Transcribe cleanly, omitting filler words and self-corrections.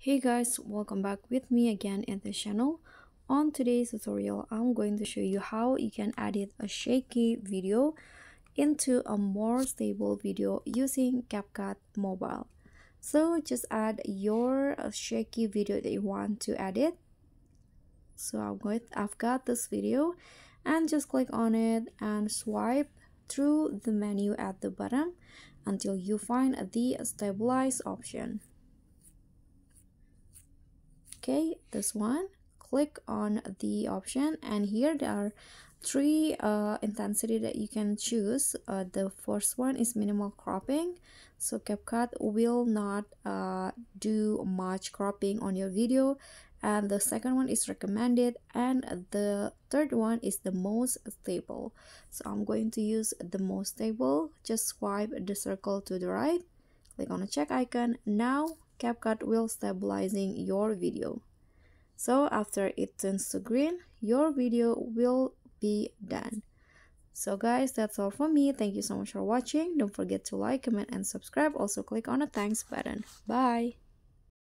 Hey guys, welcome back with me again in the channel. On today's tutorial, I'm going to show you how you can edit a shaky video into a more stable video using CapCut Mobile. So just add your shaky video that you want to edit. So I've got this video and just click on it and swipe through the menu at the bottom until you find the stabilize option. Okay, this one, click on the option, and here there are three intensity that you can choose. The first one is minimal cropping, so CapCut will not do much cropping on your video, and the second one is recommended, and the third one is the most stable. So I'm going to use the most stable. Just swipe the circle to the right, click on the check icon. Now CapCut will stabilizing your video. So after it turns to green, your video will be done. So guys, that's all for me. Thank you so much for watching. Don't forget to like, comment, and subscribe. Also click on the thanks button. Bye.